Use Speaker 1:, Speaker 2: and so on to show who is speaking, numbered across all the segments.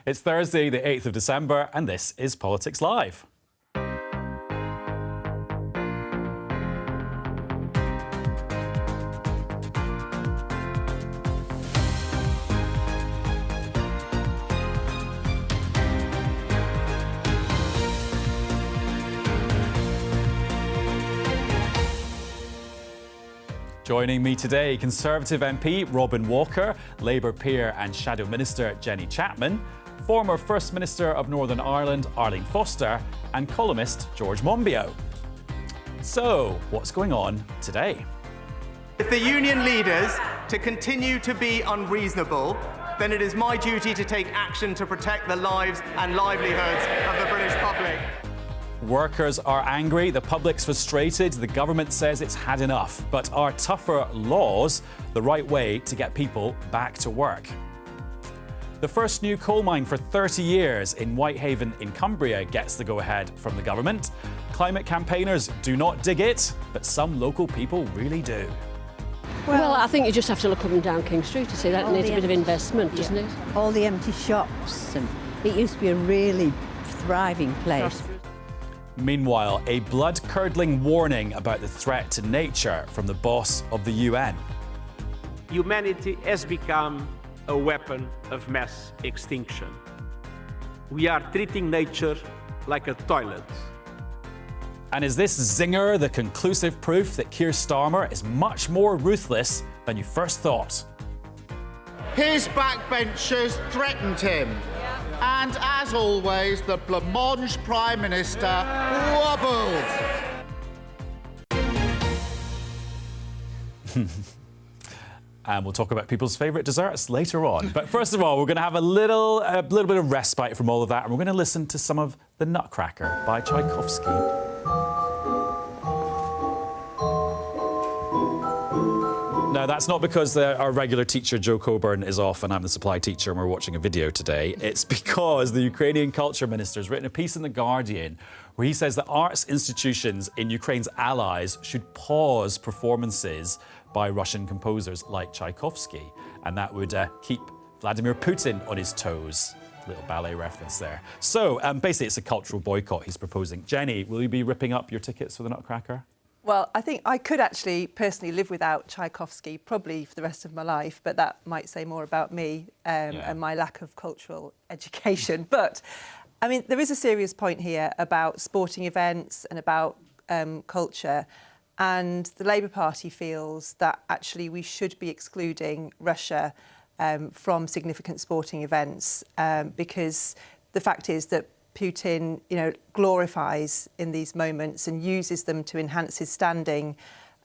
Speaker 1: It's Thursday, the 8th of December, and this is Politics Live. Joining me today, Conservative MP Robin Walker, Labour peer and Shadow Minister Jenny Chapman, former First Minister of Northern Ireland Arlene Foster, and columnist George Monbiot. So, what's going on today?
Speaker 2: If the union leaders to continue to be unreasonable, then it is my duty to take action to protect the lives and livelihoods of the British public.
Speaker 1: Workers are angry, the public's frustrated, the government says it's had enough. But are tougher laws the right way to get people back to work? The first new coal mine for 30 years in Whitehaven in Cumbria gets the go-ahead from the government. Climate campaigners do not dig it, but some local people really do.
Speaker 3: Well, I think you just have to look up and down King Street to see that needs a bit of investment, doesn't it?
Speaker 4: All the empty shops, and it used to be a really thriving place.
Speaker 1: Meanwhile, a blood-curdling warning about the threat to nature from the boss of the UN.
Speaker 5: Humanity has become a weapon of mass extinction. We are treating nature like a toilet.
Speaker 1: And is this zinger the conclusive proof that Keir Starmer is much more ruthless than you first thought?
Speaker 6: His backbenchers threatened him. And as always, the blancmange Prime Minister wobbled.
Speaker 1: And we'll talk about people's favourite desserts later on. But first of all, we're going to have a little bit of respite from all of that, and we're going to listen to some of The Nutcracker by Tchaikovsky. Now, that's not because our regular teacher, Joe Coburn, is off and I'm the supply teacher and we're watching a video today. It's because the Ukrainian culture minister has written a piece in The Guardian where he says that arts institutions in Ukraine's allies should pause performances by Russian composers like Tchaikovsky. And that would keep Vladimir Putin on his toes. Little ballet reference there. So, basically, it's a cultural boycott he's proposing. Jenny, will you be ripping up your tickets for The Nutcracker?
Speaker 7: Well, I think I could actually personally live without Tchaikovsky probably for the rest of my life, but that might say more about me and my lack of cultural education. But, I mean, there is a serious point here about sporting events and about culture, and the Labour Party feels that actually we should be excluding Russia from significant sporting events because the fact is that Putin, glorifies in these moments and uses them to enhance his standing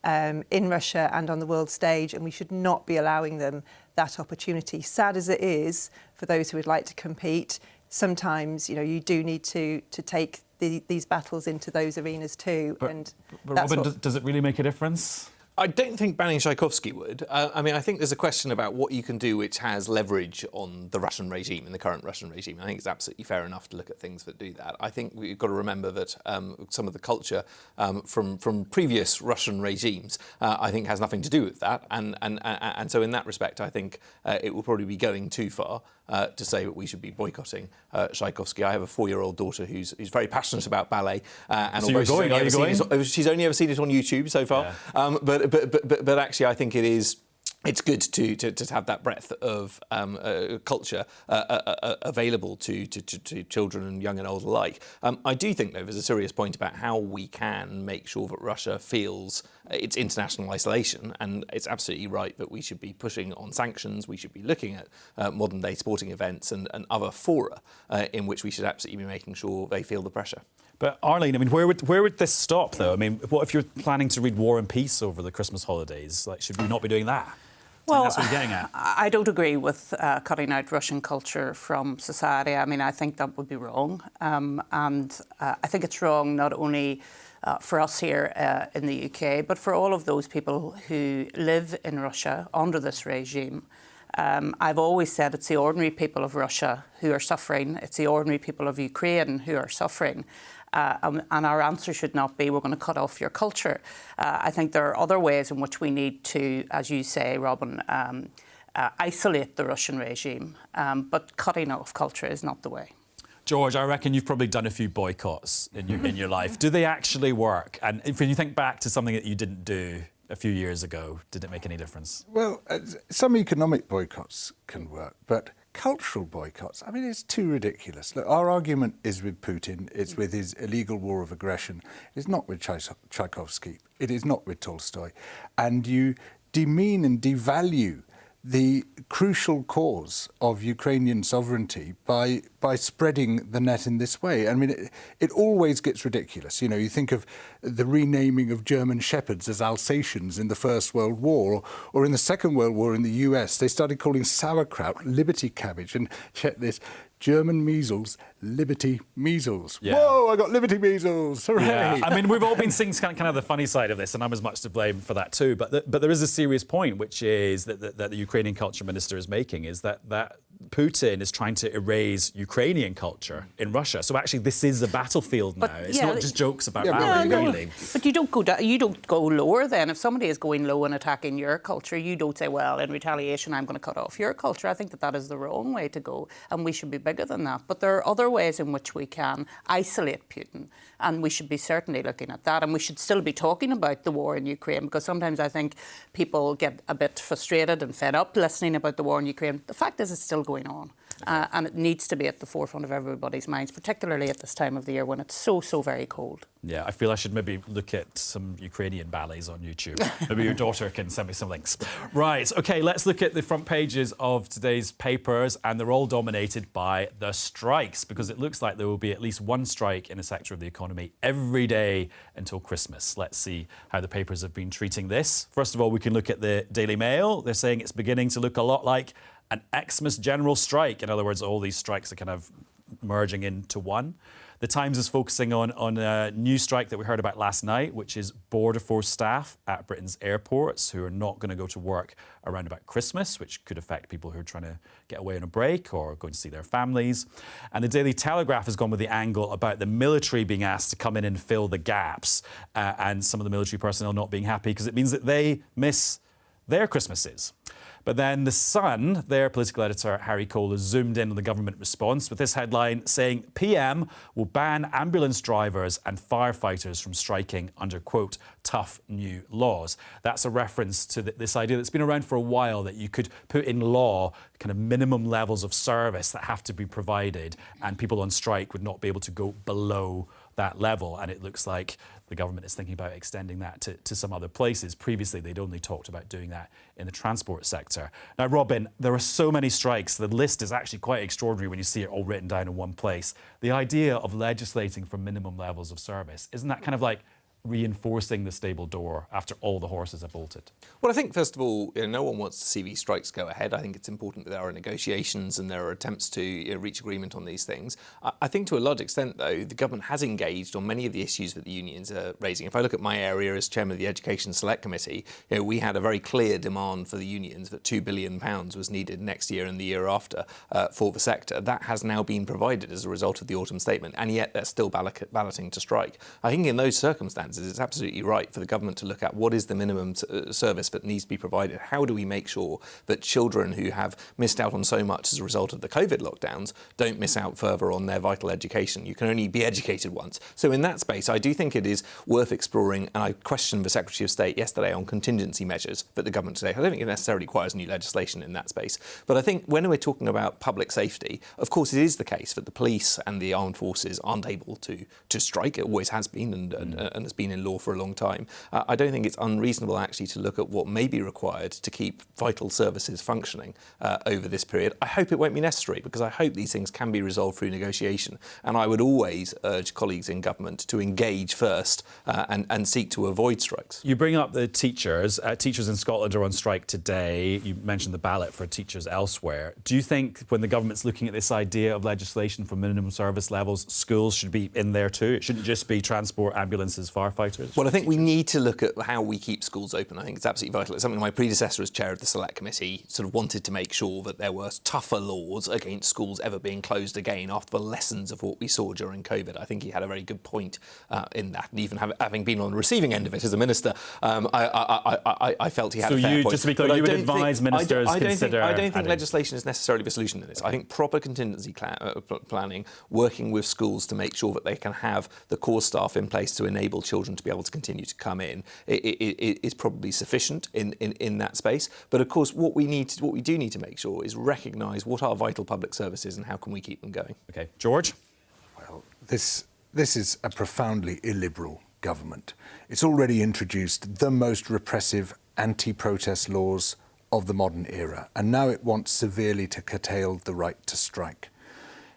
Speaker 7: in Russia and on the world stage, and we should not be allowing them that opportunity. Sad as it is for those who would like to compete, sometimes, you do need to take these battles into those arenas too.
Speaker 1: But Robin, does it really make a difference?
Speaker 8: I don't think banning Tchaikovsky would. I mean, I think there's a question about what you can do which has leverage on the Russian regime, in the current Russian regime. I think it's absolutely fair enough to look at things that do that. I think we've got to remember that some of the culture from previous Russian regimes, I think, has nothing to do with that. And so in that respect, I think it will probably be going too far to say that we should be boycotting Tchaikovsky. I have a 4-year-old daughter who's very passionate about ballet. And
Speaker 1: so
Speaker 8: she's only ever seen it on YouTube so far. Yeah. But actually, I think it's good to have that breadth of culture available to children and young and old alike. I do think, though, there's a serious point about how we can make sure that Russia feels its international isolation, and it's absolutely right that we should be pushing on sanctions. We should be looking at modern-day sporting events and other fora in which we should absolutely be making sure they feel the pressure.
Speaker 1: But Arlene, I mean, where would this stop, though? I mean, what if you're planning to read War and Peace over the Christmas holidays? Like, should we not be doing that?
Speaker 9: Well,
Speaker 1: that's what you're getting at.
Speaker 9: I don't agree with cutting out Russian culture from society. I mean, I think that would be wrong. And I think it's wrong not only for us here in the UK, but for all of those people who live in Russia under this regime. I've always said it's the ordinary people of Russia who are suffering. It's the ordinary people of Ukraine who are suffering. And our answer should not be, we're going to cut off your culture. I think there are other ways in which we need to, as you say, Robin, isolate the Russian regime, but cutting off culture is not the way.
Speaker 1: George, I reckon you've probably done a few boycotts in your life. Do they actually work? And if you think back to something that you didn't do a few years ago, did it make any difference?
Speaker 10: Well, some economic boycotts can work, but cultural boycotts, I mean, it's too ridiculous. Look, our argument is with Putin, it's with his illegal war of aggression. It's not with Tchaikovsky, it is not with Tolstoy. And you demean and devalue the crucial cause of Ukrainian sovereignty by spreading the net in this way. I mean, it always gets ridiculous. You know, you think of the renaming of German shepherds as Alsatians in the First World War, or in the Second World War in the US, they started calling sauerkraut liberty cabbage, and check this, German measles, liberty measles. Yeah. Whoa, I got liberty measles, hooray!
Speaker 1: Yeah. I mean, we've all been seeing kind of the funny side of this, and I'm as much to blame for that too. But there is a serious point, which is that the Ukrainian culture minister is making, is that Putin is trying to erase Ukrainian culture in Russia. So actually, this is a battlefield now. It's not just jokes about really.
Speaker 9: But you don't go lower then. If somebody is going low and attacking your culture, you don't say, well, in retaliation, I'm going to cut off your culture. I think that is the wrong way to go, and we should be bigger than that. But there are other ways in which we can isolate Putin, and we should be certainly looking at that. And we should still be talking about the war in Ukraine, because sometimes I think people get a bit frustrated and fed up listening about the war in Ukraine. The fact is, it's still going on. And it needs to be at the forefront of everybody's minds, particularly at this time of the year when it's so very cold.
Speaker 1: Yeah, I feel I should maybe look at some Ukrainian ballets on YouTube. Maybe your daughter can send me some links. Right, OK, let's look at the front pages of today's papers, and they're all dominated by the strikes, because it looks like there will be at least one strike in a sector of the economy every day until Christmas. Let's see how the papers have been treating this. First of all, we can look at the Daily Mail. They're saying it's beginning to look a lot like an Xmas general strike. In other words, all these strikes are kind of merging into one. The Times is focusing on a new strike that we heard about last night, which is border force staff at Britain's airports who are not going to go to work around about Christmas, which could affect people who are trying to get away on a break or going to see their families. And the Daily Telegraph has gone with the angle about the military being asked to come in and fill the gaps, and some of the military personnel not being happy because it means that they miss their Christmases. But then The Sun, their political editor Harry Cole, has zoomed in on the government response with this headline saying PM will ban ambulance drivers and firefighters from striking under, quote, tough new laws. That's a reference to this idea that's been around for a while, that you could put in law kind of minimum levels of service that have to be provided, and people on strike would not be able to go below that level. And it looks like the government is thinking about extending that to some other places. Previously, they'd only talked about doing that in the transport sector. Now, Robin, there are so many strikes. The list is actually quite extraordinary when you see it all written down in one place. The idea of legislating for minimum levels of service, isn't that kind of like reinforcing the stable door after all the horses have bolted?
Speaker 8: Well, I think, first of all, no one wants to see these strikes go ahead. I think it's important that there are negotiations and there are attempts to reach agreement on these things. I think to a large extent, though, the government has engaged on many of the issues that the unions are raising. If I look at my area as chairman of the Education Select Committee, we had a very clear demand for the unions that £2 billion was needed next year and the year after for the sector. That has now been provided as a result of the autumn statement, and yet they're still balloting to strike. I think in those circumstances, it's absolutely right for the government to look at what is the minimum service that needs to be provided. How do we make sure that children who have missed out on so much as a result of the COVID lockdowns don't miss out further on their vital education? You can only be educated once. So in that space, I do think it is worth exploring, and I questioned the Secretary of State yesterday on contingency measures that the government today. I don't think it necessarily requires new legislation in that space. But I think when we're talking about public safety, of course it is the case that the police and the armed forces aren't able to strike. It always has been and has been in law for a long time. I don't think it's unreasonable actually to look at what may be required to keep vital services functioning over this period. I hope it won't be necessary, because I hope these things can be resolved through negotiation. And I would always urge colleagues in government to engage first and seek to avoid strikes.
Speaker 1: You bring up the teachers. Teachers in Scotland are on strike today. You mentioned the ballot for teachers elsewhere. Do you think when the government's looking at this idea of legislation for minimum service levels, schools should be in there too? It shouldn't just be transport, ambulances, firefighters? firefighters?
Speaker 8: Well, I think we need to look at how we keep schools open. I think it's absolutely vital. It's something my predecessor as chair of the Select Committee sort of wanted to make sure that there were tougher laws against schools ever being closed again after the lessons of what we saw during COVID. I think he had a very good point in that. And even having been on the receiving end of it as a minister, I felt he had a fair point.
Speaker 1: Just to be clear, you would advise ministers consider...
Speaker 8: I don't think legislation is necessarily the solution to this. I think proper contingency planning, working with schools to make sure that they can have the core staff in place to enable children to be able to continue to come in is probably sufficient in that space. But of course, what we do need to make sure is recognise what are vital public services and how can we keep them going.
Speaker 1: OK. George?
Speaker 10: Well, this is a profoundly illiberal government. It's already introduced the most repressive anti-protest laws of the modern era, and now it wants severely to curtail the right to strike.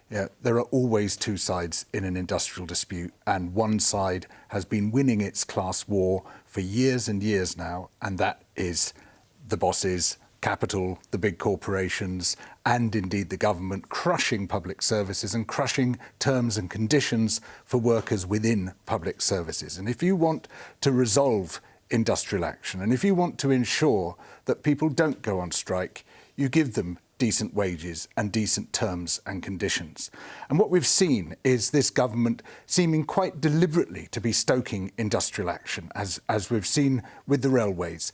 Speaker 10: Yeah, there are always two sides in an industrial dispute, and one side has been winning its class war for years and years now, and that is the bosses, capital, the big corporations, and indeed the government crushing public services and crushing terms and conditions for workers within public services. And if you want to resolve industrial action, and if you want to ensure that people don't go on strike, you give them decent wages and decent terms and conditions. And what we've seen is this government seeming quite deliberately to be stoking industrial action, as we've seen with the railways.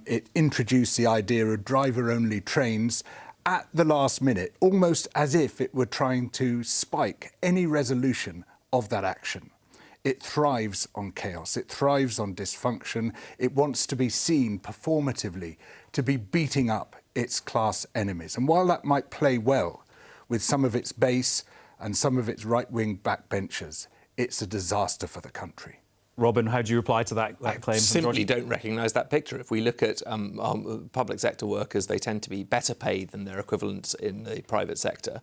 Speaker 10: It introduced the idea of driver-only trains at the last minute, almost as if it were trying to spike any resolution of that action. It thrives on chaos, it thrives on dysfunction, it wants to be seen performatively to be beating up its class enemies. And while that might play well with some of its base and some of its right-wing backbenchers, it's a disaster for the country.
Speaker 1: Robin, how do you reply to that claim?
Speaker 8: I simply don't recognise that picture. If we look at public sector workers, they tend to be better paid than their equivalents in the private sector.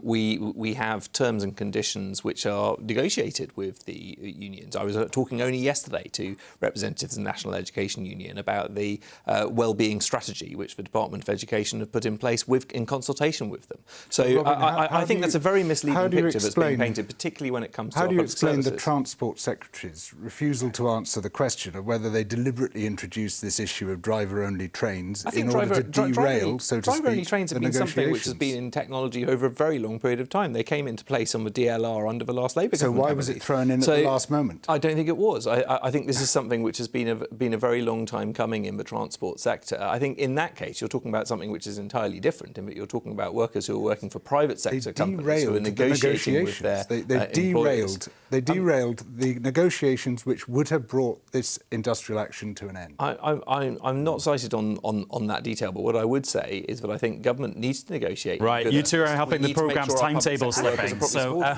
Speaker 8: We have terms and conditions which are negotiated with the unions. I was talking only yesterday to representatives of the National Education Union about the wellbeing strategy which the Department of Education have put in place in consultation with them. So Robin, I think that's a very misleading picture that's being painted, particularly when it comes to our public services.
Speaker 10: How do you explain the Transport Secretary's refusal to answer the question of whether they deliberately introduced this issue of driver-only trains in order to derail, so to speak,
Speaker 8: driver-only trains have been something which has been in technology over a very long period of time. They came into place on the DLR under the last Labour government.
Speaker 10: So why was it thrown in at the last moment?
Speaker 8: I don't think it was. I think this is something which has been a very long time coming in the transport sector. I think in that case you're talking about something which is entirely different, in that you're talking about workers who are working for private sector companies who are negotiating with their employers.
Speaker 10: They derailed the negotiations which would have brought this industrial action to an end.
Speaker 8: I'm not cited on that detail, but what I would say is that I think government needs to negotiate.
Speaker 1: Right, you two are helping the programme's timetable slipping. So,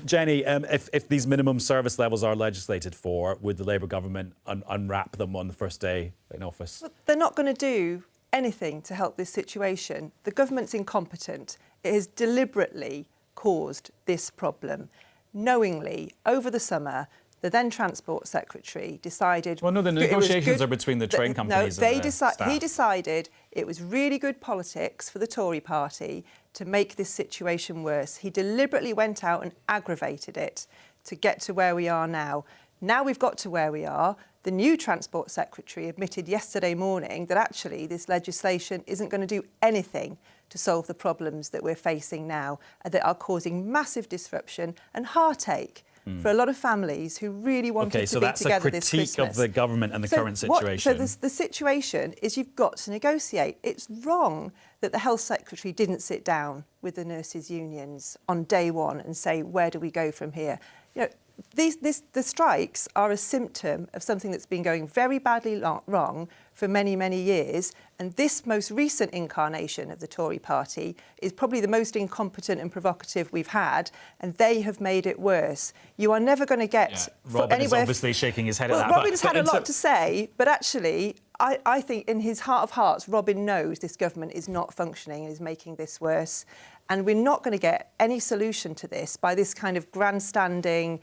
Speaker 1: Jenny, if these minimum service levels are legislated for, would the Labour government unwrap them on the first day in office?
Speaker 7: But they're not going to do anything to help this situation. The government's incompetent. It has deliberately caused this problem. Knowingly, over the summer, the then Transport Secretary decided...
Speaker 1: Well, no, the negotiations are between the train companies and the staff.
Speaker 7: He decided it was really good politics for the Tory party to make this situation worse. He deliberately went out and aggravated it to get to where we are now. Now we've got to where we are. The new Transport Secretary admitted yesterday morning that actually this legislation isn't going to do anything to solve the problems that we're facing now, that are causing massive disruption and heartache for a lot of families who really wanted to be together this Christmas.
Speaker 1: Okay, so that's a critique of the government and the current situation.
Speaker 7: The situation is you've got to negotiate. It's wrong that the Health Secretary didn't sit down with the nurses' unions on day one and say, where do we go from here? You know, the strikes are a symptom of something that's been going very badly wrong for many, many years. And this most recent incarnation of the Tory party is probably the most incompetent and provocative we've had, and they have made it worse. You are never going to get
Speaker 1: Robin is obviously shaking his head at that.
Speaker 7: Robin's had a lot to say, but actually, I think in his heart of hearts, Robin knows this government is not functioning and is making this worse. And we're not going to get any solution to this by this kind of grandstanding,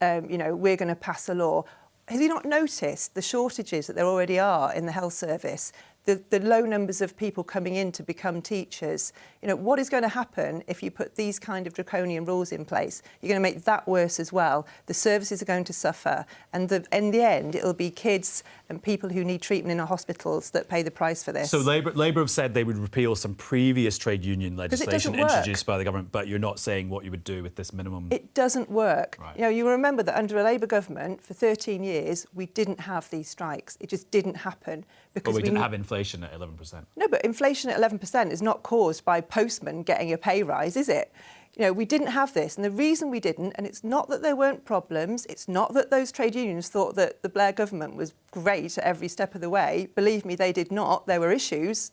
Speaker 7: we're going to pass a law. Have you not noticed the shortages that there already are in the health service? the low numbers of people coming in to become teachers. You know, what is going to happen if you put these kind of draconian rules in place? You're going to make that worse as well. The services are going to suffer. And in the end, it'll be kids and people who need treatment in our hospitals that pay the price for this.
Speaker 1: So Labour have said they would repeal some previous trade union legislation introduced by the government, but you're not saying what you would do with this minimum.
Speaker 7: It doesn't work.
Speaker 1: Right.
Speaker 7: You know, you remember that under a Labour government for 13 years, we didn't have these strikes. It just didn't happen. Because
Speaker 1: we didn't have inflation at 11%.
Speaker 7: No, but inflation at 11% is not caused by postmen getting a pay rise, is it? You know, we didn't have this. And the reason we didn't, and it's not that there weren't problems, it's not that those trade unions thought that the Blair government was great at every step of the way. Believe me, they did not. There were issues.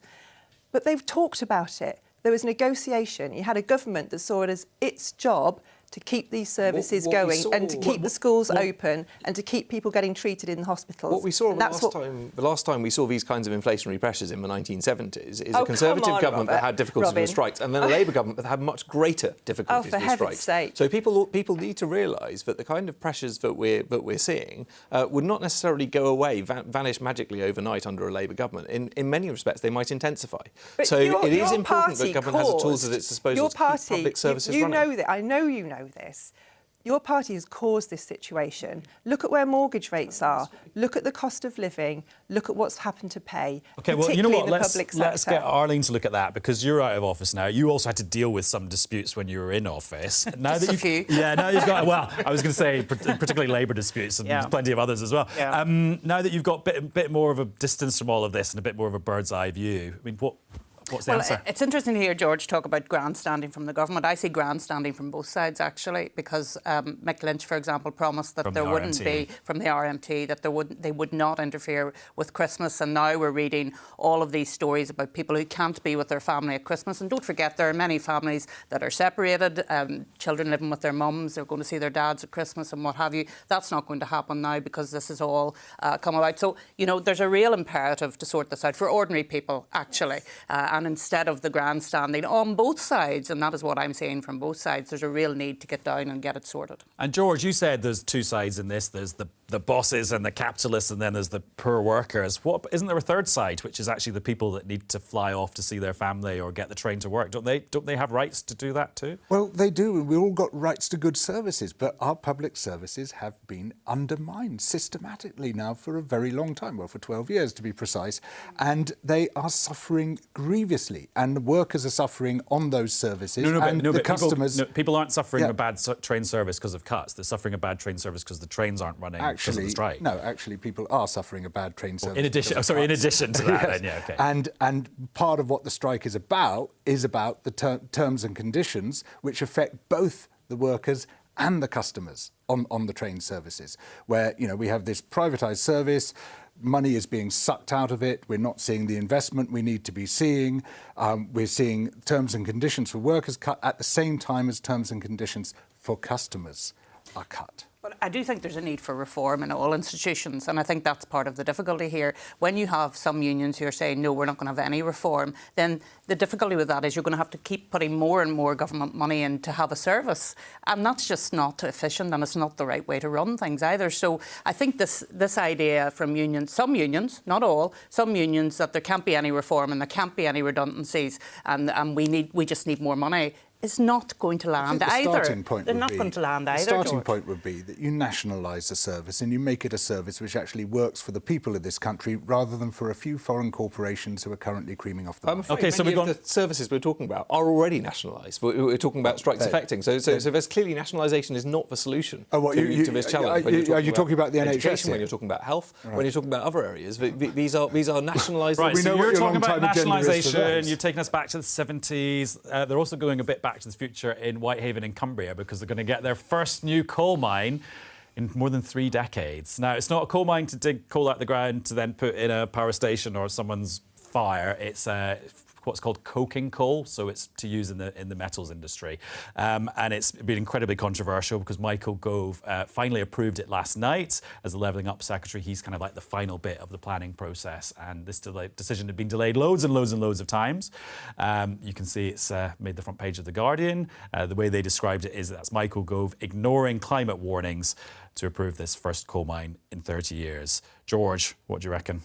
Speaker 7: But they've talked about it. There was negotiation. You had a government that saw it as its job to keep these services going and to keep the schools open and to keep people getting treated in the hospitals.
Speaker 8: What we saw the last time we saw these kinds of inflationary pressures in the 1970s is a Conservative government that had difficulties with strikes, and then a Labour government that had much greater difficulties with strikes.
Speaker 7: Sake.
Speaker 8: So people need to realise that the kind of pressures that we're seeing would not necessarily go away, vanish magically overnight under a Labour government. In many respects, they might intensify.
Speaker 7: But
Speaker 8: so it is important that government has the tools at its disposal to keep public services running.
Speaker 7: You know that. I know you know this. Your party has caused this situation. Look at where mortgage rates are. Look at the cost of living. Look at what's happened to pay.
Speaker 1: OK, well, you know what? Let's get Arlene to look at that, because you're out of office now. You also had to deal with some disputes when you were in office. Now
Speaker 9: Just a few.
Speaker 1: Yeah, now you've got... Well, I was going to say particularly Labour disputes, and there's plenty of others as well.
Speaker 9: Yeah.
Speaker 1: Now that you've got a bit more of a distance from all of this and a bit more of a bird's eye view, I mean, what's the answer?
Speaker 9: It's interesting to hear George talk about grandstanding from the government. I see grandstanding from both sides, actually, because Mick Lynch, for example, promised that there wouldn't be, from the RMT, that they would not interfere with Christmas. And now we're reading all of these stories about people who can't be with their family at Christmas. And don't forget, there are many families that are separated, children living with their mums, they're going to see their dads at Christmas and what have you. That's not going to happen now because this is all come about. So, you know, there's a real imperative to sort this out for ordinary people, actually. And instead of the grandstanding on both sides, and that is what I'm saying from both sides, there's a real need to get down and get it sorted.
Speaker 1: And George, you said there's two sides in this. There's the bosses and the capitalists, and then there's the poor workers. Isn't there a third side, which is actually the people that need to fly off to see their family or get the train to work? Don't they have rights to do that too?
Speaker 10: Well, they do. We've all got rights to good services, but our public services have been undermined systematically now for a very long time, well, for 12 years to be precise, and they are suffering grievously, and the workers are suffering on those services, customers...
Speaker 1: People aren't suffering a bad train service because of cuts. They're suffering a bad train service because the trains aren't running because of the strike.
Speaker 10: No, actually, people are suffering a bad train service.
Speaker 1: In addition to that,
Speaker 10: yes.
Speaker 1: Then, yeah, OK.
Speaker 10: And part of what the strike is about the terms and conditions which affect both the workers and the customers on the train services, where, you know, we have this privatised service, money is being sucked out of it, we're not seeing the investment we need to be seeing, we're seeing terms and conditions for workers cut at the same time as terms and conditions for customers are cut.
Speaker 9: But I do think there's a need for reform in all institutions, and I think that's part of the difficulty here. When you have some unions who are saying, no, we're not going to have any reform, then the difficulty with that is you're going to have to keep putting more and more government money in to have a service, and that's just not efficient, and it's not the right way to run things either. So I think this idea from unions, some unions, not all, some unions, that there can't be any reform and there can't be any redundancies, and we just need more money, is not going to land either. They're not going to land either.
Speaker 10: The starting point would be that you nationalise the service and you make it a service which actually works for the people of this country rather than for a few foreign corporations who are currently creaming off the market.
Speaker 8: Okay, so the services we're talking about are already nationalised. We're talking about strikes affecting. So there's clearly nationalisation is not the solution to this challenge.
Speaker 10: Are you talking about the
Speaker 8: NHS? When you're talking about health, when you're talking about other areas, these are nationalised.
Speaker 1: Right, so you're talking about nationalisation. You're taking us back to the 70s. They're also going a bit back to the future in Whitehaven in Cumbria, because they're going to get their first new coal mine in more than 3 decades. Now, it's not a coal mine to dig coal out the ground to then put in a power station or someone's fire. It's what's called coking coal, so it's to use in the metals industry. And it's been incredibly controversial because Michael Gove finally approved it last night as the Levelling Up Secretary. He's kind of like the final bit of the planning process, and this decision had been delayed loads and loads and loads of times. You can see it's made the front page of The Guardian. The way they described it is that's Michael Gove ignoring climate warnings to approve this first coal mine in 30 years. George, what do you reckon?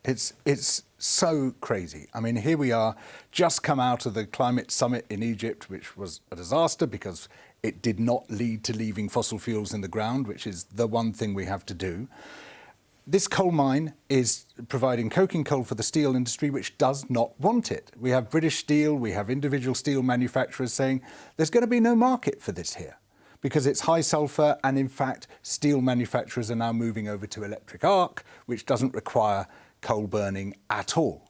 Speaker 10: It's so crazy. I mean, here we are, just come out of the climate summit in Egypt, which was a disaster because it did not lead to leaving fossil fuels in the ground, which is the one thing we have to do. This coal mine is providing coking coal for the steel industry, which does not want it. We have British Steel, we have individual steel manufacturers saying there's going to be no market for this here because it's high sulphur, and in fact, steel manufacturers are now moving over to electric arc, which doesn't require coal burning at all.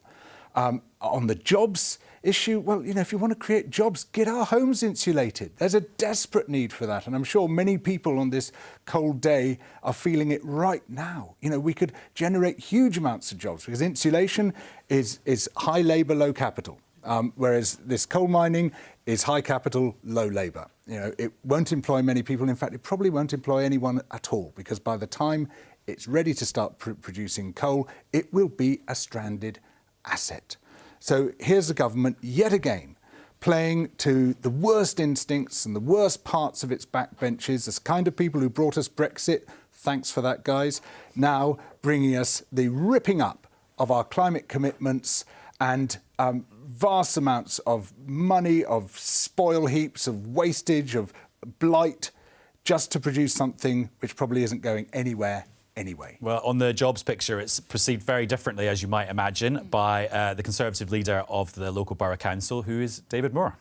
Speaker 10: On the jobs issue, well, you know, if you want to create jobs, get our homes insulated. There's a desperate need for that, and I'm sure many people on this cold day are feeling it right now. You know, we could generate huge amounts of jobs because insulation is high labour, low capital, whereas this coal mining is high capital, low labour. You know, it won't employ many people. In fact, it probably won't employ anyone at all because by the time it's ready to start producing coal, it will be a stranded asset. So here's the government yet again playing to the worst instincts and the worst parts of its backbenches, the kind of people who brought us Brexit, thanks for that, guys, now bringing us the ripping up of our climate commitments and vast amounts of money, of spoil heaps, of wastage, of blight, just to produce something which probably isn't going anywhere anyway.
Speaker 1: Well, on the jobs picture, it's perceived very differently, as you might imagine, by the Conservative leader of the local borough council, who is David Moore.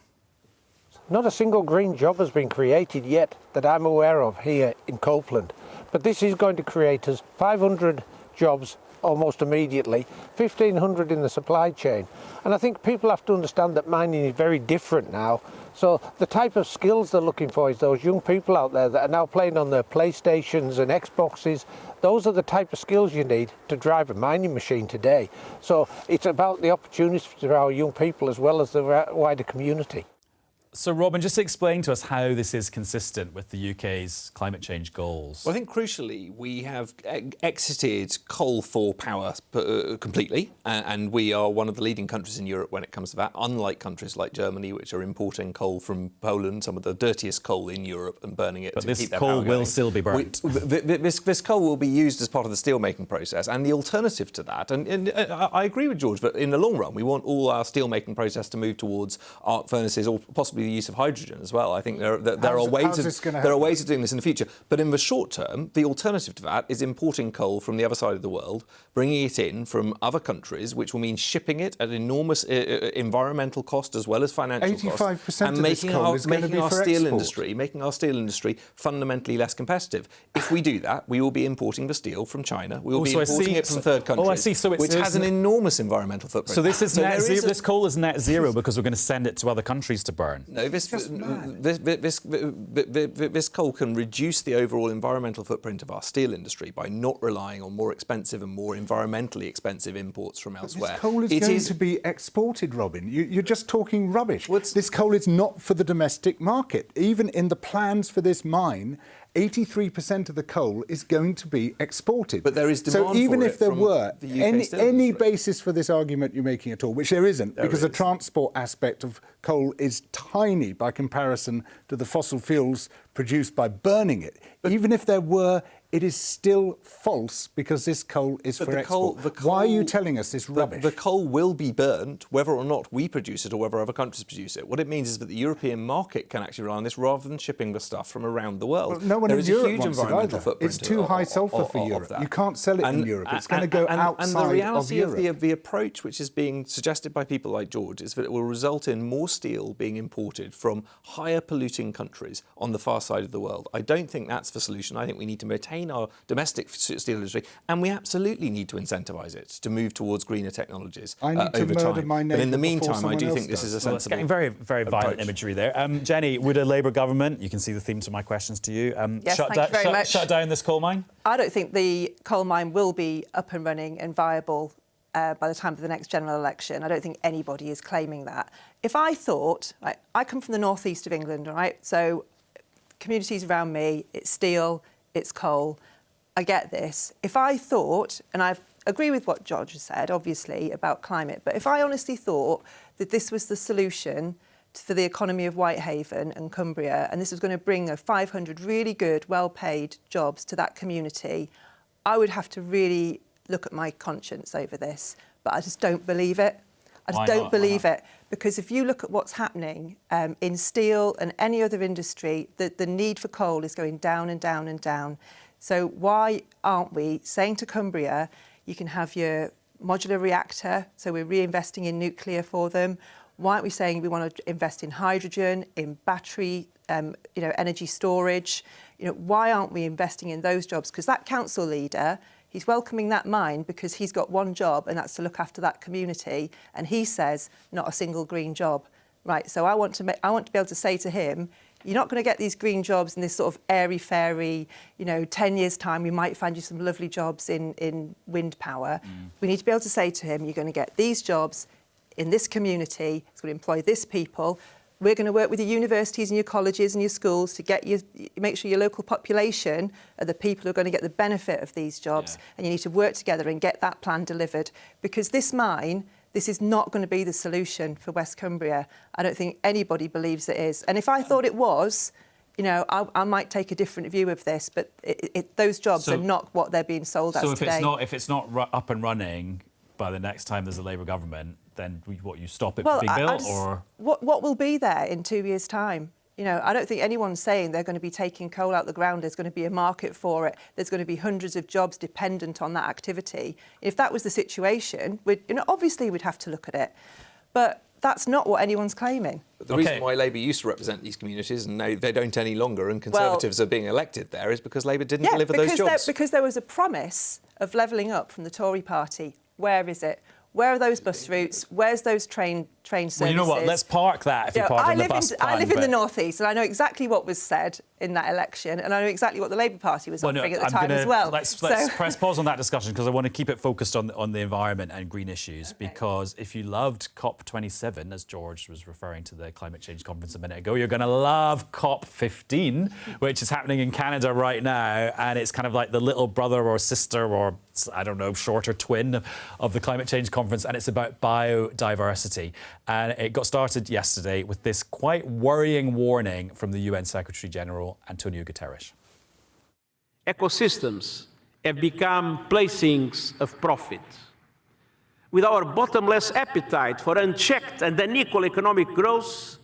Speaker 11: Not a single green job has been created yet that I'm aware of here in Copeland. But this is going to create us 500 jobs almost immediately, 1,500 in the supply chain. And I think people have to understand that mining is very different now. So the type of skills they're looking for is those young people out there that are now playing on their PlayStations and Xboxes. Those are the type of skills you need to drive a mining machine today. So it's about the opportunities for our young people as well as the wider community.
Speaker 1: So, Robin, just explain to us how this is consistent with the UK's climate change goals.
Speaker 8: Well, I think crucially, we have exited coal for power completely, and we are one of the leading countries in Europe when it comes to that, unlike countries like Germany, which are importing coal from Poland, some of the dirtiest coal in Europe, and burning it to keep their power going.
Speaker 1: But this coal will still be burnt.
Speaker 8: This coal will be used as part of the steelmaking process, and the alternative to that, and I agree with George, but in the long run, we want all our steelmaking process to move towards arc furnaces or possibly the use of hydrogen as well. I think there are ways of doing this in the future. But in the short term, the alternative to that is importing coal from the other side of the world, bringing it in from other countries, which will mean shipping it at enormous environmental cost as well as financial cost,
Speaker 10: 85%
Speaker 8: and
Speaker 10: of this coal is going to be for export.
Speaker 8: making our steel industry fundamentally less competitive. If we do that, we will be importing the steel from China. We will be importing it from third countries, which has an enormous environmental footprint.
Speaker 1: So this is net zero. This coal is net zero because we're going to send it to other countries to burn.
Speaker 8: No, this coal can reduce the overall environmental footprint of our steel industry by not relying on more expensive and more environmentally expensive imports from elsewhere.
Speaker 10: This coal is going to be exported, Robin. You're just talking rubbish. This coal is not for the domestic market. Even in the plans for this mine, 83% of the coal is going to be exported.
Speaker 8: But there is demand
Speaker 10: so even
Speaker 8: for
Speaker 10: if
Speaker 8: it
Speaker 10: there
Speaker 8: from
Speaker 10: were
Speaker 8: the UK
Speaker 10: any basis for this argument you're making at all, which there isn't, because the transport aspect of coal is tiny by comparison to the fossil fuels produced by burning it. Even if there were, it is still false because this coal is for export. Why are you telling us this rubbish?
Speaker 8: The coal will be burnt whether or not we produce it or whether other countries produce it. What it means is that the European market can actually rely on this rather than shipping the stuff from around the world.
Speaker 10: Well, no one in Europe wants it either. It's too high sulphur for Europe. You can't sell it in Europe. It's going to go outside of Europe.
Speaker 8: And the reality of the approach which is being suggested by people like George is that it will result in more steel being imported from higher polluting countries on the far side of the world. I don't think that's the solution. I think we need to maintain our domestic steel industry, and we absolutely need to incentivise it to move towards greener technologies over time. But in the meantime, I do think this is a sensible.
Speaker 1: It's getting very, very violent imagery there. Jenny, would a Labour government, you can see the theme to my questions to you,
Speaker 7: yes, thank you very much.
Speaker 1: Shut down this coal mine?
Speaker 7: I don't think the coal mine will be up and running and viable by the time of the next general election. I don't think anybody is claiming that. If I thought, I come from the northeast of England, all right, so communities around me, it's steel, it's coal. I get this. If I thought, and I agree with what George has said, obviously, about climate, but if I honestly thought that this was the solution for the economy of Whitehaven and Cumbria, and this was going to bring 500 really good, well-paid jobs to that community, I would have to really look at my conscience over this. But I just don't believe it. I just don't believe it. Because if you look at what's happening in steel and any other industry, the need for coal is going down and down and down. So why aren't we saying to Cumbria, you can have your modular reactor, so we're reinvesting in nuclear for them. Why aren't we saying we want to invest in hydrogen, in battery, energy storage? Why aren't we investing in those jobs? Because that council leader, he's welcoming that mine because he's got one job, and that's to look after that community. And he says, not a single green job. Right, so I want to be able to say to him, you're not going to get these green jobs in this sort of airy-fairy, 10 years' time, we might find you some lovely jobs in wind power. We need to be able to say to him, you're going to get these jobs in this community, it's going to employ this people. We're going to work with your universities and your colleges and your schools to make sure your local population are the people who are going to get the benefit of these jobs. And you need to work together and get that plan delivered. Because this mine, this is not going to be the solution for West Cumbria. I don't think anybody believes it is. And if I thought it was, I might take a different view of this. But those jobs are not what they're being sold as today.
Speaker 1: So if it's not up and running by the next time there's a Labour government, then you stop it being built, or
Speaker 7: what will be there in 2 years' time? I don't think anyone's saying they're going to be taking coal out the ground. There's going to be a market for it. There's going to be hundreds of jobs dependent on that activity. If that was the situation, obviously we'd have to look at it. But that's not what anyone's claiming.
Speaker 8: But the reason why Labour used to represent these communities and now they don't any longer, and Conservatives are being elected there, is because Labour didn't deliver those jobs.
Speaker 7: Because there was a promise of levelling up from the Tory party. Where is it? Where are those bus routes? Where's those train services?
Speaker 1: Well, you know what? Let's park that, if you pardon the bus
Speaker 7: I live in the North East, and I know exactly what was said in that election, and I know exactly what the Labour Party was offering at the time as well.
Speaker 1: Let's press pause on that discussion, because I want to keep it focused on the environment and green issues. Okay. Because if you loved COP27, as George was referring to the climate change conference a minute ago, you're going to love COP15, which is happening in Canada right now, and it's kind of like the little brother or sister or, I don't know, shorter twin of the climate change conference, and it's about biodiversity. And it got started yesterday with this quite worrying warning from the UN Secretary-General, Antonio Guterres.
Speaker 5: Ecosystems have become playthings of profit. With our bottomless appetite for unchecked and unequal economic growth,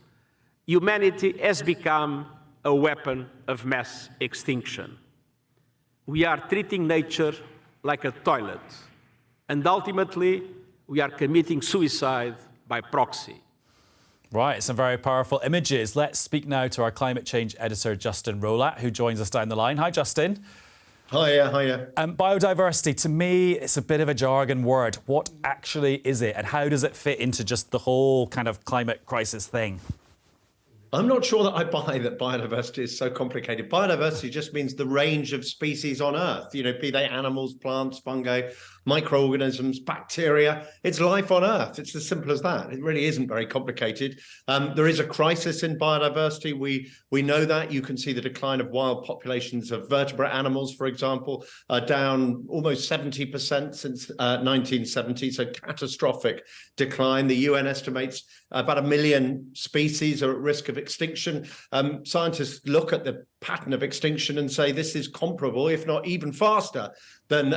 Speaker 5: humanity has become a weapon of mass extinction. We are treating nature like a toilet, and ultimately we are committing suicide by proxy.
Speaker 1: Right, some very powerful images. Let's speak now to our climate change editor, Justin Rolat, who joins us down the line. Hi, Justin.
Speaker 12: Hiya, hiya.
Speaker 1: Biodiversity, to me, it's a bit of a jargon word. What actually is it, and how does it fit into just the whole kind of climate crisis thing?
Speaker 12: I'm not sure that I buy that biodiversity is so complicated. Biodiversity just means the range of species on Earth, be they animals, plants, fungi, microorganisms, bacteria. It's life on Earth. It's as simple as that. It really isn't very complicated. There is a crisis in biodiversity. We know that. You can see the decline of wild populations of vertebrate animals, for example, are down almost 70% since 1970. So catastrophic decline. The UN estimates about 1 million species are at risk of extinction. Scientists look at the pattern of extinction and say this is comparable, if not even faster, than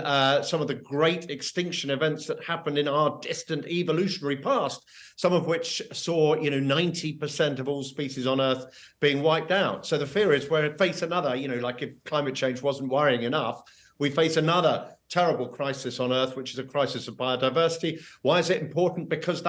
Speaker 12: some of the great extinction events that happened in our distant evolutionary past, some of which saw 90% of all species on Earth being wiped out. So the fear is we face another, like if climate change wasn't worrying enough, we face another terrible crisis on Earth, which is a crisis of biodiversity. Why is it important? Because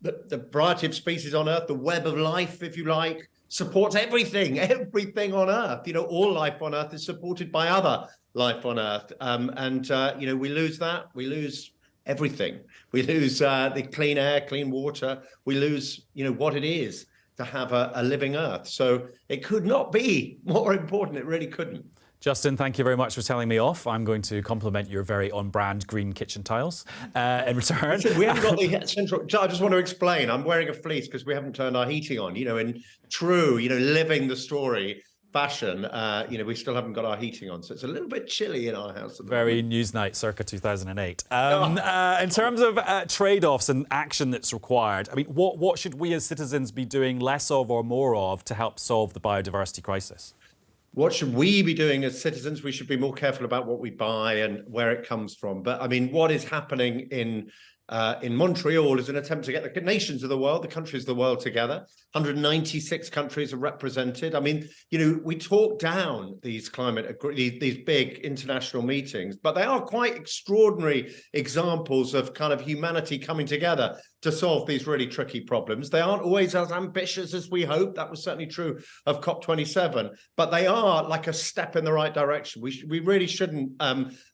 Speaker 12: the variety of species on Earth, the web of life, if you like, supports everything on Earth. All life on Earth is supported by other life on Earth. We lose that. We lose everything. We lose the clean air, clean water. We lose, what it is to have a living Earth. So it could not be more important. It really couldn't.
Speaker 1: Justin, thank you very much for telling me off. I'm going to compliment your very on-brand green kitchen tiles in return.
Speaker 12: We haven't got the central... I just want to explain. I'm wearing a fleece because we haven't turned our heating on. In true, living the story, fashion, we still haven't got our heating on, so it's a little bit chilly in our house.
Speaker 1: Very Newsnight, circa 2008. In terms of trade-offs and action that's required, I mean, what should we as citizens be doing less of or more of to help solve the biodiversity crisis?
Speaker 12: What should we be doing as citizens? We should be more careful about what we buy and where it comes from. But I mean, what is happening in Montreal is an attempt to get the nations of the world, the countries of the world together. 196 countries are represented. I mean, we talk down these these big international meetings, but they are quite extraordinary examples of kind of humanity coming together to solve these really tricky problems. They aren't always as ambitious as we hope. That was certainly true of COP27, but they are like a step in the right direction. We really shouldn't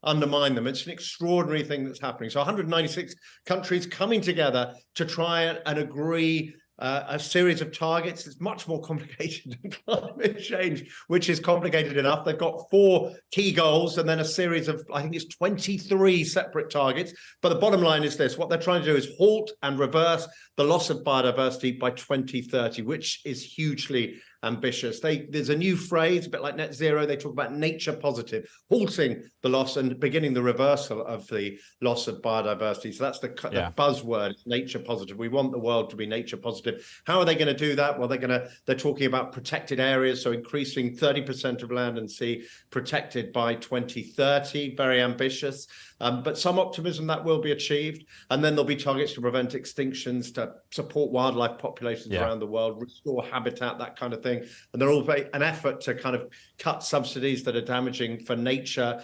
Speaker 12: undermine them. It's an extraordinary thing that's happening. So 196 countries coming together to try and agree a series of targets. It's much more complicated than climate change, which is complicated enough. They've got 4 key goals and then a series of, I think it's 23 separate targets. But the bottom line is this: what they're trying to do is halt and reverse the loss of biodiversity by 2030, which is hugely ambitious. There's a new phrase, a bit like net zero. They talk about nature positive, halting the loss and beginning the reversal of the loss of biodiversity. So that's the buzzword, nature positive. We want the world to be nature positive. How are they going to do that? Well, they're talking about protected areas, so increasing 30% of land and sea protected by 2030. Very ambitious, but some optimism that will be achieved. And then there'll be targets to prevent extinctions, to support wildlife populations around the world, restore habitat, that kind of thing. And they're all an effort to kind of cut subsidies that are damaging for nature,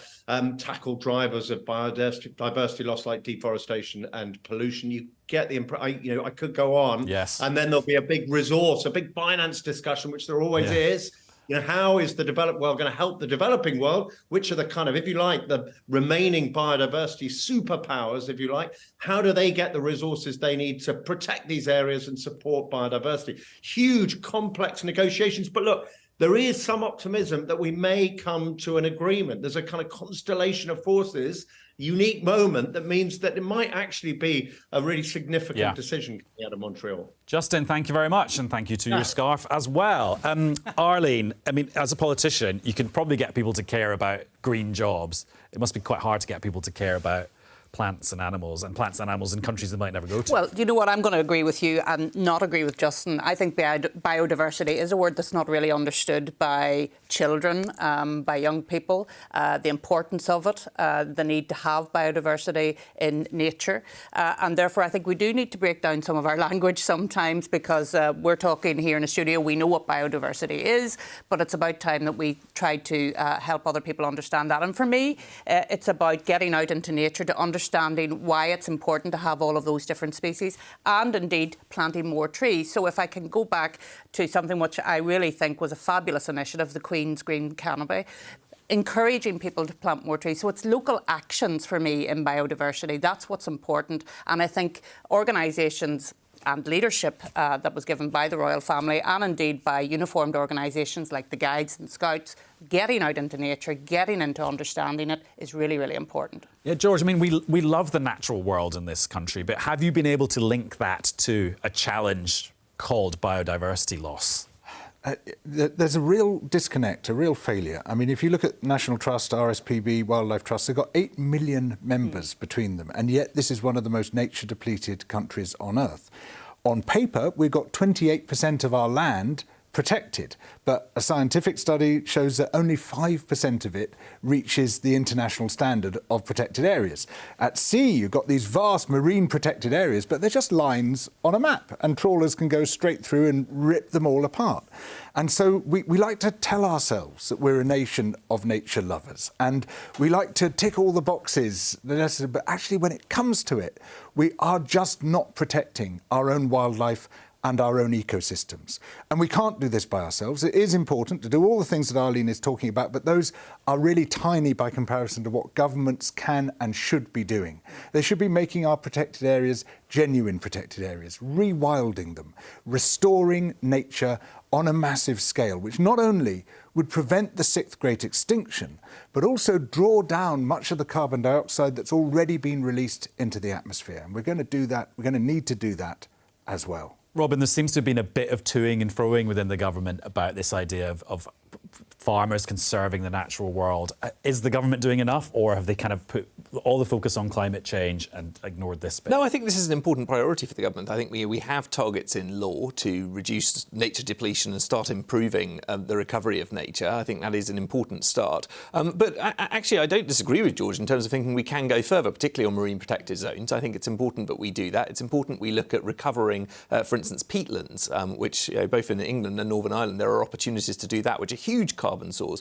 Speaker 12: tackle drivers of biodiversity loss like deforestation and pollution. You get the I could go on.
Speaker 1: Yes.
Speaker 12: And then there'll be a big resource, a big finance discussion, which there always is. How is the developed world going to help the developing world? Which are the kind of, if you like, the remaining biodiversity superpowers, if you like? How do they get the resources they need to protect these areas and support biodiversity? Huge, complex negotiations. But look, there is some optimism that we may come to an agreement. There's a kind of constellation of forces, unique moment that means that it might actually be a really significant decision coming out of Montreal.
Speaker 1: Justin, thank you very much, and thank you to your scarf as well. Arlene, I mean, as a politician, you can probably get people to care about green jobs. It must be quite hard to get people to care about plants and animals in countries they might never go to.
Speaker 9: Well, you know what, I'm going to agree with you and not agree with Justin. I think biodiversity is a word that's not really understood by children, by young people, the importance of it, the need to have biodiversity in nature. And therefore, I think we do need to break down some of our language sometimes, because we're talking here in the studio, we know what biodiversity is, but it's about time that we try to help other people understand that. And for me, it's about getting out into nature to understanding why it's important to have all of those different species, and indeed planting more trees. So if I can go back to something which I really think was a fabulous initiative, the Queen's Green Canopy, encouraging people to plant more trees. So it's local actions for me in biodiversity. That's what's important. And I think organisations and leadership that was given by the royal family, and indeed by uniformed organisations like the Guides and Scouts, getting out into nature, getting into understanding it is really, really important.
Speaker 1: Yeah, George, I mean, we love the natural world in this country, but have you been able to link that to a challenge called biodiversity loss?
Speaker 10: There's a real disconnect, a real failure. I mean, if you look at National Trust, RSPB, Wildlife Trust, they've got 8 million members between them, and yet this is one of the most nature-depleted countries on Earth. On paper, we've got 28% of our land protected, but a scientific study shows that only 5% of it reaches the international standard of protected areas. At sea, you've got these vast marine protected areas, but they're just lines on a map, and trawlers can go straight through and rip them all apart. And so we like to tell ourselves that we're a nation of nature lovers, and we like to tick all the boxes, but actually when it comes to it, we are just not protecting our own wildlife and our own ecosystems. And we can't do this by ourselves. It is important to do all the things that Arlene is talking about, but those are really tiny by comparison to what governments can and should be doing. They should be making our protected areas genuine protected areas, rewilding them, restoring nature on a massive scale, which not only would prevent the 6th great extinction, but also draw down much of the carbon dioxide that's already been released into the atmosphere. And we're going to do that, we're going to need to do that as well.
Speaker 1: Robin, there seems to have been a bit of toing and froing within the government about this idea of farmers conserving the natural world. Is the government doing enough, or have they kind of put all the focus on climate change and ignored this bit?
Speaker 8: No, I think this is an important priority for the government. I think we have targets in law to reduce nature depletion and start improving the recovery of nature. I think that is an important start. But actually, I don't disagree with George in terms of thinking we can go further, particularly on marine protected zones. I think it's important that we do that. It's important we look at recovering, for instance, peatlands, which both in England and Northern Ireland, there are opportunities to do that, which are huge carbon source.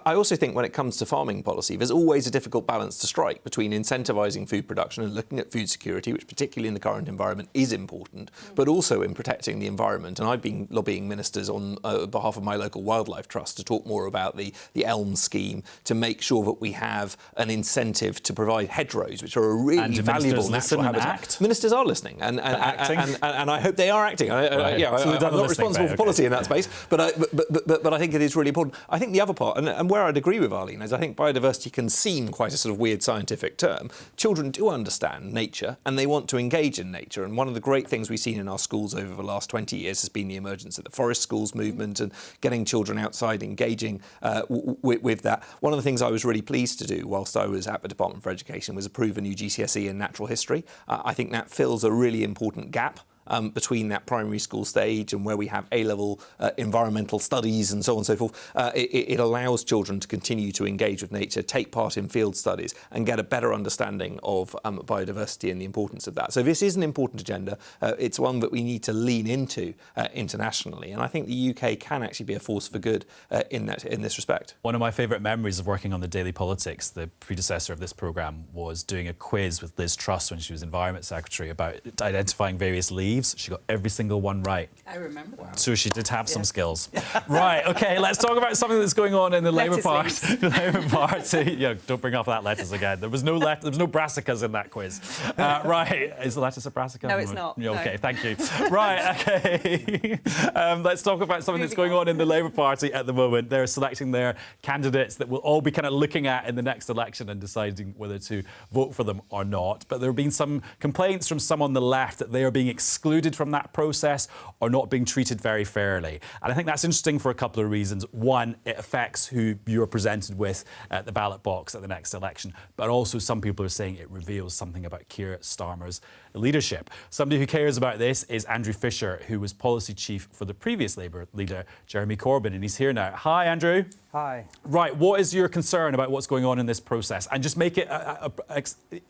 Speaker 8: I also think when it comes to farming policy, there's always a difficult balance to strike between incentivising food production and looking at food security, which particularly in the current environment is important, but also in protecting the environment. And I've been lobbying ministers on behalf of my local wildlife trust to talk more about the ELM scheme to make sure that we have an incentive to provide hedgerows, which are a really valuable natural habitat. Ministers are listening, and I hope they are acting. I'm not responsible for policy in that space, but I think it is really important. I think the other part, and where I'd agree with Arlene, is I think biodiversity can seem quite a sort of weird scientific term. Children do understand nature and they want to engage in nature. And one of the great things we've seen in our schools over the last 20 years has been the emergence of the forest schools movement and getting children outside, engaging with that. One of the things I was really pleased to do whilst I was at the Department for Education was approve a new GCSE in natural history. I think that fills a really important gap between that primary school stage and where we have A-level environmental studies and so on and so forth. It allows children to continue to engage with nature, take part in field studies and get a better understanding of biodiversity and the importance of that. So this is an important agenda. It's one that we need to lean into internationally. And I think the UK can actually be a force for good in this respect.
Speaker 1: One of my favourite memories of working on the Daily Politics, the predecessor of this programme, was doing a quiz with Liz Truss when she was Environment Secretary about identifying various leaves. She got every single one right.
Speaker 9: I remember that.
Speaker 1: So she did have some skills. Right, OK, let's talk about something that's going on in the Labour Party. Labour Party. Yeah, don't bring up that lettuce again. There was no brassicas in that quiz. Right, is the lettuce a brassica?
Speaker 7: No, it's not.
Speaker 1: Yeah, OK,
Speaker 7: no.
Speaker 1: thank you. Right, OK. Let's talk about something that's going on in the Labour Party at the moment. They're selecting their candidates that we'll all be kind of looking at in the next election and deciding whether to vote for them or not. But there have been some complaints from some on the left that they are being excluded from that process or not being treated very fairly. And I think that's interesting for a couple of reasons. One, it affects who you're presented with at the ballot box at the next election. But also some people are saying it reveals something about Keir Starmer's leadership. Somebody who cares about this is Andrew Fisher, who was policy chief for the previous Labour leader, Jeremy Corbyn. And he's here now. Hi, Andrew.
Speaker 13: Hi.
Speaker 1: Right, what is your concern about what's going on in this process? And just make it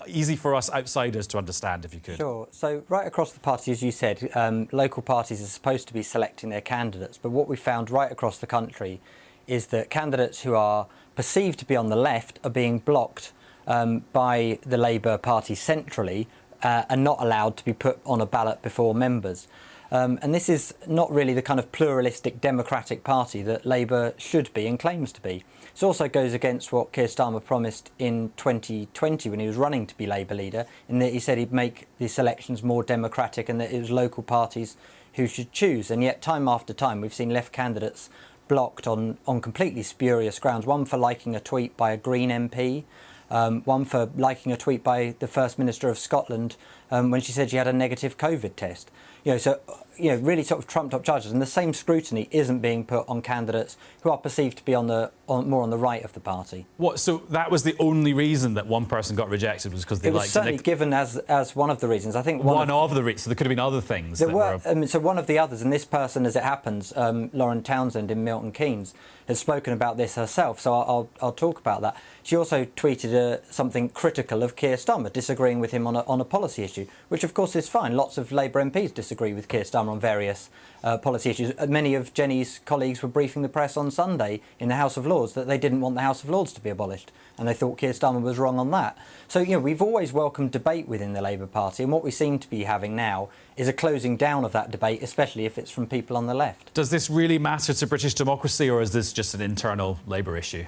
Speaker 1: easy for us outsiders to understand, if you could.
Speaker 13: Sure. So right across the party, as you said, local parties are supposed to be selecting their candidates. But what we found right across the country is that candidates who are perceived to be on the left are being blocked by the Labour Party centrally and not allowed to be put on a ballot before members. And this is not really the kind of pluralistic democratic party that Labour should be and claims to be. It also goes against what Keir Starmer promised in 2020 when he was running to be Labour leader, in that he said he'd make these elections more democratic and that it was local parties who should choose. And yet time after time we've seen left candidates blocked on completely spurious grounds. One for liking a tweet by a Green MP, one for liking a tweet by the First Minister of Scotland when she said she had a negative COVID test. Really sort of trumped up charges, and the same scrutiny isn't being put on candidates who are perceived to be more on the right of the party.
Speaker 1: What? So that was the only reason that one person got rejected was because they liked it?
Speaker 13: It was certainly given as one of the reasons. I think
Speaker 1: one of the reasons. So there could have been other things.
Speaker 13: So one of the others, and this person, as it happens, Lauren Townsend in Milton Keynes, has spoken about this herself. So I'll talk about that. She also tweeted something critical of Keir Starmer, disagreeing with him on a policy issue, which of course is fine. Lots of Labour MPs disagree with Keir Starmer on various policy issues. Many of Jenny's colleagues were briefing the press on Sunday in the House of Lords that they didn't want the House of Lords to be abolished, and they thought Keir Starmer was wrong on that. So, we've always welcomed debate within the Labour Party, and what we seem to be having now is a closing down of that debate, especially if it's from people on the left.
Speaker 1: Does this really matter to British democracy, or is this just an internal Labour issue?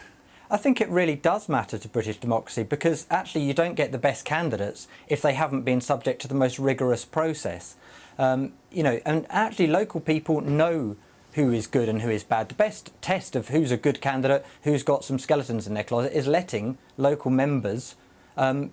Speaker 13: I think it really does matter to British democracy, because actually you don't get the best candidates if they haven't been subject to the most rigorous process. And actually local people know who is good and who is bad. The best test of who's a good candidate, who's got some skeletons in their closet, is letting local members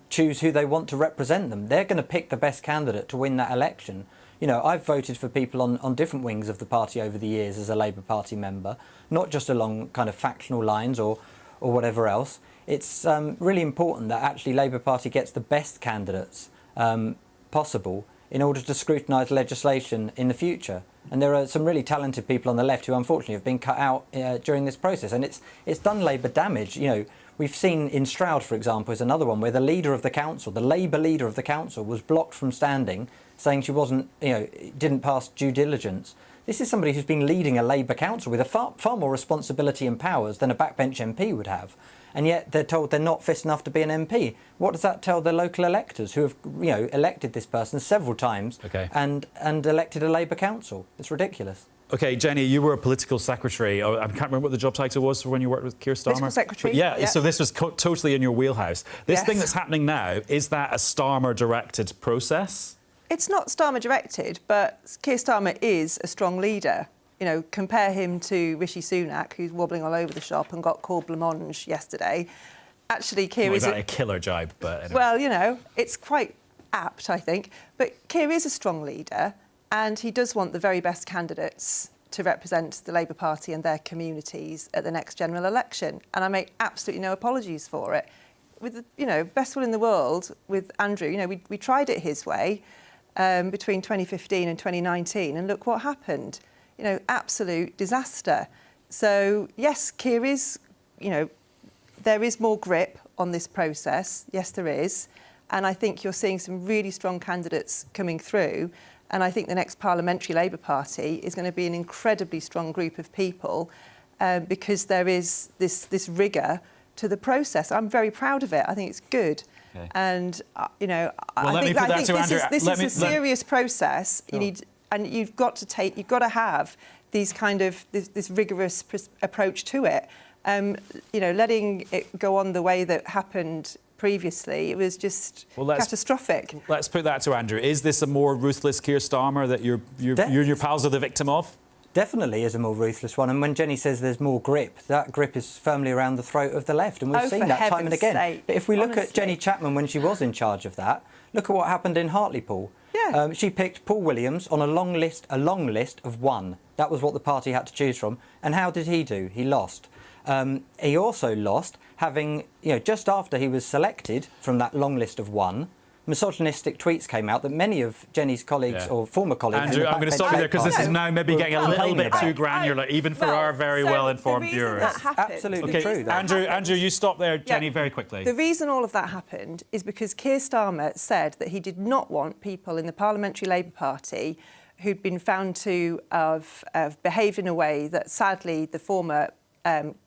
Speaker 13: choose who they want to represent them. They're going to pick the best candidate to win that election. You know, I've voted for people on different wings of the party over the years as a Labour Party member, not just along kind of factional lines or whatever else. It's really important that actually Labour Party gets the best candidates possible in order to scrutinise legislation in the future. And there are some really talented people on the left who unfortunately have been cut out during this process, and it's done Labour damage. You know, we've seen in Stroud, for example, is another one where the leader of the council, the Labour leader of the council, was blocked from standing, saying she wasn't, you know, didn't pass due diligence. This is somebody who's been leading a Labour council with a far more responsibility and powers than a backbench MP would have. And yet they're told they're not fit enough to be an MP. What does that tell the local electors who have, you know, elected this person several times and elected a Labour council? It's ridiculous.
Speaker 1: OK, Jenny, you were a political secretary. I can't remember what the job title was for when you worked with Keir Starmer.
Speaker 7: Political secretary.
Speaker 1: Yeah, so this was totally in your wheelhouse. This thing that's happening now, is that a Starmer-directed process?
Speaker 7: It's not Starmer-directed, but Keir Starmer is a strong leader. You know, compare him to Rishi Sunak, who's wobbling all over the shop and got called blancmange yesterday. Actually, Keir is
Speaker 1: a killer jibe, but anyway.
Speaker 7: Well, you know, it's quite apt, I think. But Keir is a strong leader, and he does want the very best candidates to represent the Labour Party and their communities at the next general election. And I make absolutely no apologies for it. With the, you know, best will in the world with Andrew, you know, we tried it his way between 2015 and 2019, and look what happened. You know, absolute disaster. So, yes, Keir is, you know, there is more grip on this process. Yes, there is. And I think you're seeing some really strong candidates coming through. And I think the next parliamentary Labour Party is going to be an incredibly strong group of people because there is this rigour to the process. I'm very proud of it. I think it's good. Okay. And, you know, I think this is a serious process. Sure. You need... And you've got to have these kind of this rigorous approach to it. You know, letting it go on the way that happened previously, it was just catastrophic.
Speaker 1: Let's put that to Andrew. Is this a more ruthless Keir Starmer that you and your pals are the victim of?
Speaker 13: Definitely is a more ruthless one. And when Jenny says there's more grip, that grip is firmly around the throat of the left. And we've seen that time and again.
Speaker 7: Sake,
Speaker 13: but if we look at Jenny Chapman when she was in charge of that, look at what happened in Hartlepool.
Speaker 7: Yeah.
Speaker 13: She picked Paul Williams on a long list of one. That was what the party had to choose from. And how did he do? He lost. He also lost having, you know, just after he was selected from that long list of one, misogynistic tweets came out that many of Jenny's colleagues or former colleagues...
Speaker 1: Andrew, I'm going to stop you there because this is now maybe getting a little bit too granular, even for our very well-informed viewers.
Speaker 13: Absolutely true.
Speaker 1: Andrew, you stop there, Jenny, very quickly.
Speaker 7: The reason all of that happened is because Keir Starmer said that he did not want people in the Parliamentary Labour Party who'd been found to have behaved in a way that, sadly, the former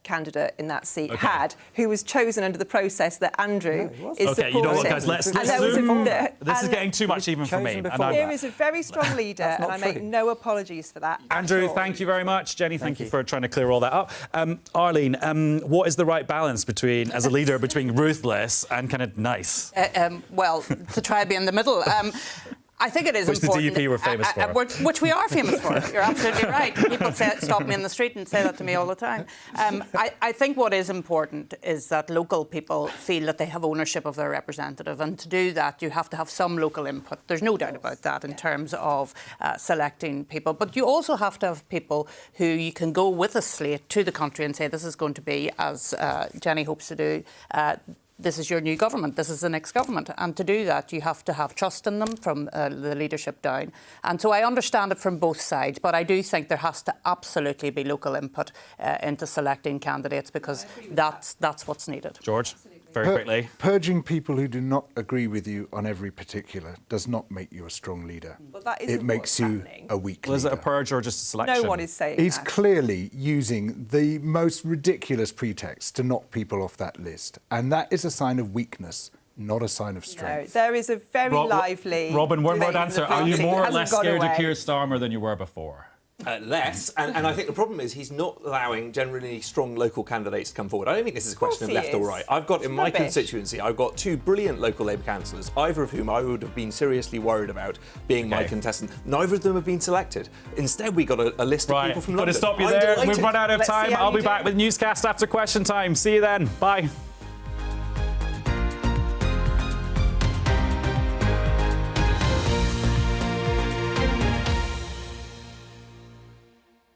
Speaker 7: candidate in that seat had, who was chosen under the process that Andrew is supporting.
Speaker 1: You know what, guys, let's zoom. This is getting too much even for me.
Speaker 7: Keir is a very strong leader, and I make no apologies for that.
Speaker 1: Andrew, thank you very much. Jenny, thank you for trying to clear all that up. Arlene, what is the right balance between, as a leader, between ruthless and kind of nice?
Speaker 9: Well, to try to be in the middle. I think it is important.
Speaker 1: Which the DUP were famous for.
Speaker 9: Which we are famous for. You're absolutely right. People stop me in the street and say that to me all the time. I think what is important is that local people feel that they have ownership of their representative, and to do that you have to have some local input. There's no doubt about that in terms of selecting people. But you also have to have people who you can go with a slate to the country and say this is going to be, as Jenny hopes to do, this is your new government, this is the next government. And to do that, you have to have trust in them from the leadership down. And so I understand it from both sides, but I do think there has to absolutely be local input into selecting candidates, because that's what's needed.
Speaker 1: George? Very quickly.
Speaker 10: Purging people who do not agree with you on every particular does not make you a strong leader.
Speaker 7: Well, that
Speaker 10: it makes you a weak leader.
Speaker 1: Is it a purge or just a selection?
Speaker 7: No one is saying
Speaker 10: He's clearly using the most ridiculous pretext to knock people off that list. And that is a sign of weakness, not a sign of strength.
Speaker 7: No, there is a very lively...
Speaker 1: Robin, one word answer. Are you more or less scared of Keir Starmer than you were before?
Speaker 8: Less, and I think the problem is he's not allowing generally strong local candidates to come forward. I don't think this is a question of left or right. I've got in my constituency, I've got two brilliant local Labour councillors, either of whom I would have been seriously worried about being my contestant. Neither of them have been selected. Instead, we got a list of people from London.
Speaker 1: Got to stop you there. We've run out of time. I'll be back with newscast after question time. See you then. Bye.